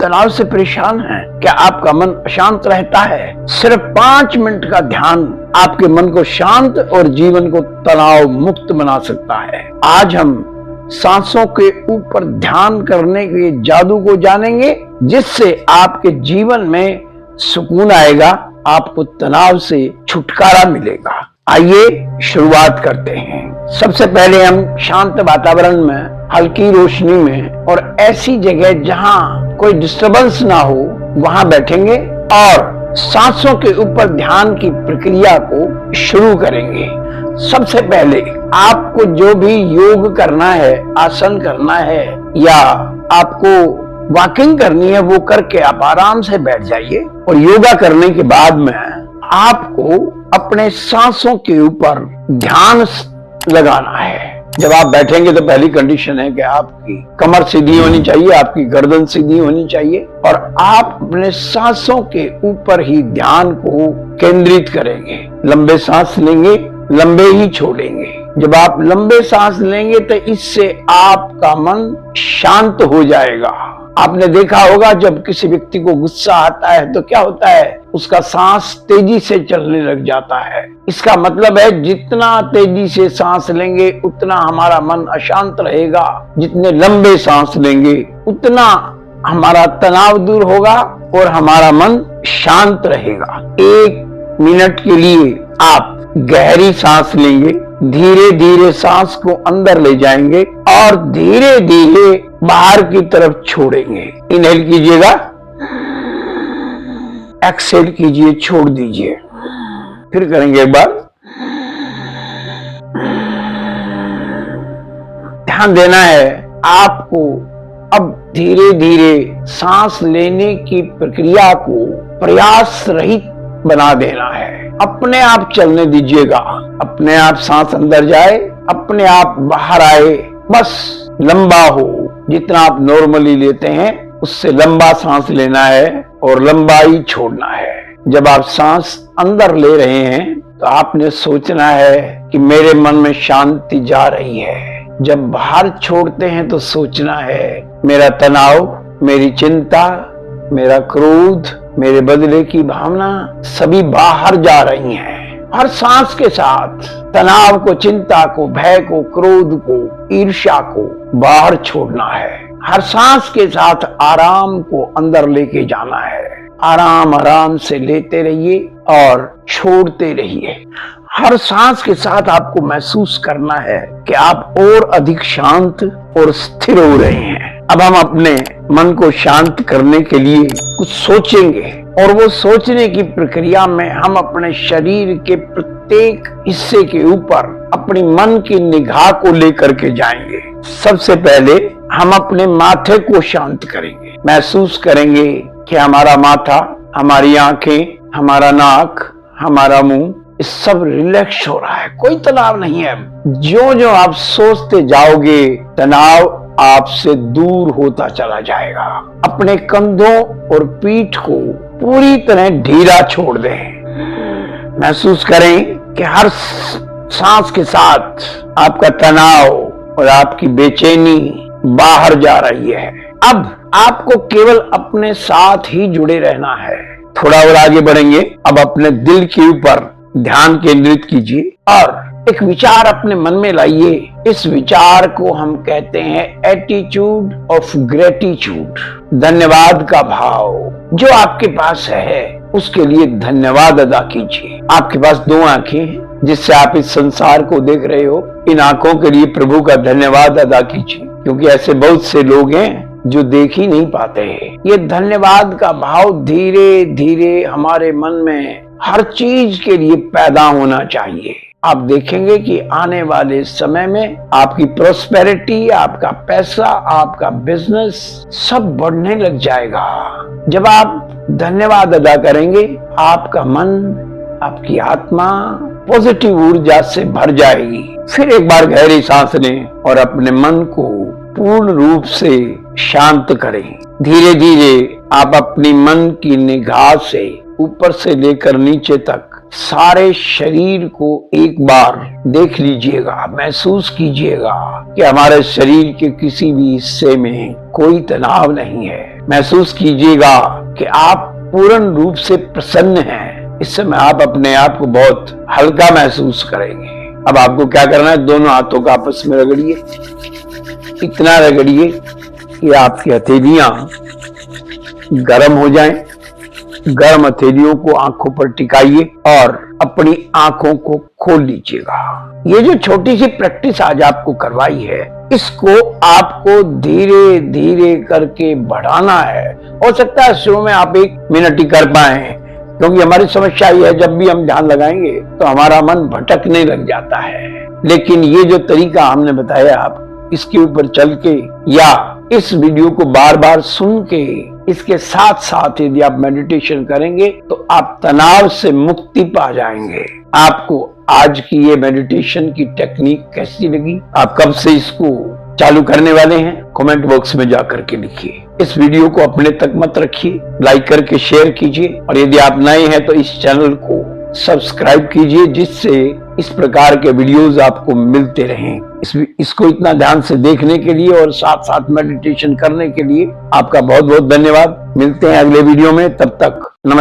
तनाव से परेशान हैं? क्या आपका मन अशांत रहता है? सिर्फ 5 मिनट का ध्यान आपके मन को शांत और जीवन को तनाव मुक्त बना सकता है। आज हम सांसों के ऊपर ध्यान करने के जादू को जानेंगे, जिससे आपके जीवन में सुकून आएगा, आपको तनाव से छुटकारा मिलेगा। आइए शुरुआत करते हैं। सबसे पहले हम शांत वातावरण में, हल्की रोशनी में और ऐसी जगह जहां कोई डिस्टरबेंस ना हो वहां बैठेंगे और सांसों के ऊपर ध्यान की प्रक्रिया को शुरू करेंगे। सबसे पहले आपको जो भी योग करना है, आसन करना है या आपको वॉकिंग करनी है, वो करके आप आराम से बैठ जाइए। और योगा करने के बाद में आपको अपने सांसों के ऊपर ध्यान लगाना है। जब आप बैठेंगे तो पहली कंडीशन है कि आपकी कमर सीधी होनी चाहिए, आपकी गर्दन सीधी होनी चाहिए और आप अपने सांसों के ऊपर ही ध्यान को केंद्रित करेंगे। लंबे सांस लेंगे, लंबे ही छोड़ेंगे। जब आप लंबे सांस लेंगे तो इससे आपका मन शांत हो जाएगा। आपने देखा होगा जब किसी व्यक्ति को गुस्सा आता है तो क्या होता है, उसका सांस तेजी से चलने लग जाता है। इसका मतलब है जितना तेजी से सांस लेंगे उतना हमारा मन अशांत रहेगा, जितने लंबे सांस लेंगे उतना हमारा तनाव दूर होगा और हमारा मन शांत रहेगा। 1 मिनट के लिए आप गहरी सांस लेंगे, धीरे धीरे सांस को अंदर ले जाएंगे और धीरे धीरे बाहर की तरफ छोड़ेंगे। इनहेल कीजिएगा, एक्सहेल कीजिए, छोड़ दीजिए। फिर करेंगे एक बार। ध्यान देना है आपको। अब धीरे धीरे सांस लेने की प्रक्रिया को प्रयास रहित बना देना है। अपने आप चलने दीजिएगा, अपने आप सांस अंदर जाए, अपने आप बाहर आए, बस लंबा हो। जितना आप नॉर्मली लेते हैं उससे लंबा सांस लेना है और लंबा ही छोड़ना है। जब आप सांस अंदर ले रहे हैं तो आपने सोचना है कि मेरे मन में शांति जा रही है। जब बाहर छोड़ते हैं तो सोचना है मेरा तनाव, मेरी चिंता, मेरा क्रोध, मेरे बदले की भावना सभी बाहर जा रही हैं। हर सांस के साथ तनाव को, चिंता को, भय को, क्रोध को, ईर्ष्या को बाहर छोड़ना है। हर सांस के साथ आराम को अंदर लेके जाना है। आराम आराम से लेते रहिए और छोड़ते रहिए। हर सांस के साथ आपको महसूस करना है कि आप और अधिक शांत और स्थिर हो रहे हैं। अब हम अपने मन को शांत करने के लिए कुछ सोचेंगे और वो सोचने की प्रक्रिया में हम अपने शरीर के प्रत्येक हिस्से के ऊपर अपनी मन की निगाह को लेकर के जाएंगे। सबसे पहले हम अपने माथे को शांत करेंगे। महसूस करेंगे कि हमारा माथा, हमारी आंखें, हमारा नाक, हमारा मुंह, इस सब रिलैक्स हो रहा है, कोई तनाव नहीं है। जो जो आप सोचते जाओगे तनाव आपसे दूर होता चला जाएगा। अपने कंधों और पीठ को पूरी तरह ढीला छोड़ दें। महसूस करें कि हर सांस के साथ आपका तनाव और आपकी बेचैनी बाहर जा रही है। अब आपको केवल अपने साथ ही जुड़े रहना है। थोड़ा और आगे बढ़ेंगे। अब अपने दिल के ऊपर ध्यान केंद्रित कीजिए और एक विचार अपने मन में लाइए। इस विचार को हम कहते हैं एटीट्यूड ऑफ ग्रेटिट्यूड, धन्यवाद का भाव। जो आपके पास है उसके लिए धन्यवाद अदा कीजिए। आपके पास 2 आंखें हैं जिससे आप इस संसार को देख रहे हो। इन आंखों के लिए प्रभु का धन्यवाद अदा कीजिए, क्योंकि ऐसे बहुत से लोग हैं जो देख ही नहीं पाते हैं। ये धन्यवाद का भाव धीरे धीरे हमारे मन में हर चीज के लिए पैदा होना चाहिए। आप देखेंगे कि आने वाले समय में आपकी प्रॉस्पेरिटी, आपका पैसा, आपका बिजनेस सब बढ़ने लग जाएगा। जब आप धन्यवाद अदा करेंगे आपका मन, आपकी आत्मा पॉजिटिव ऊर्जा से भर जाएगी। फिर एक बार गहरी सांस लें और अपने मन को पूर्ण रूप से शांत करें। धीरे धीरे आप अपनी मन की निगाह से ऊपर से लेकर नीचे तक सारे शरीर को एक बार देख लीजिएगा, महसूस कीजिएगा कि हमारे शरीर के किसी भी हिस्से में कोई तनाव नहीं है। महसूस कीजिएगा कि आप पूर्ण रूप से प्रसन्न हैं। इस समय आप अपने आप को बहुत हल्का महसूस करेंगे। अब आपको क्या करना है, दोनों हाथों को आपस में रगड़िए, इतना रगड़िए कि आपकी हथेलियां गर्म हो जाएं। गर्म हथेलियों को आंखों पर टिकाइए और अपनी आंखों को खोल लीजिएगा। ये जो छोटी सी प्रैक्टिस आज आपको करवाई है, इसको आपको धीरे धीरे करके बढ़ाना है। हो सकता है शुरू में आप 1 मिनट ही कर पाए, क्योंकि हमारी समस्या ये है, जब भी हम ध्यान लगाएंगे तो हमारा मन भटकने लग जाता है। लेकिन ये जो तरीका हमने बताया, आप इसके ऊपर चल के या इस वीडियो को बार बार सुन के इसके साथ साथ यदि आप मेडिटेशन करेंगे तो आप तनाव से मुक्ति पा जाएंगे। आपको आज की ये मेडिटेशन की टेक्निक कैसी लगी? आप कब से इसको चालू करने वाले हैं? कमेंट बॉक्स में जाकर के लिखिए। इस वीडियो को अपने तक मत रखिए, लाइक करके शेयर कीजिए और यदि आप नए हैं तो इस चैनल को सब्सक्राइब कीजिए, जिससे इस प्रकार के वीडियोस आपको मिलते रहें। इसको इतना ध्यान से देखने के लिए और साथ साथ मेडिटेशन करने के लिए आपका बहुत बहुत धन्यवाद। मिलते हैं अगले वीडियो में, तब तक नमस्कार।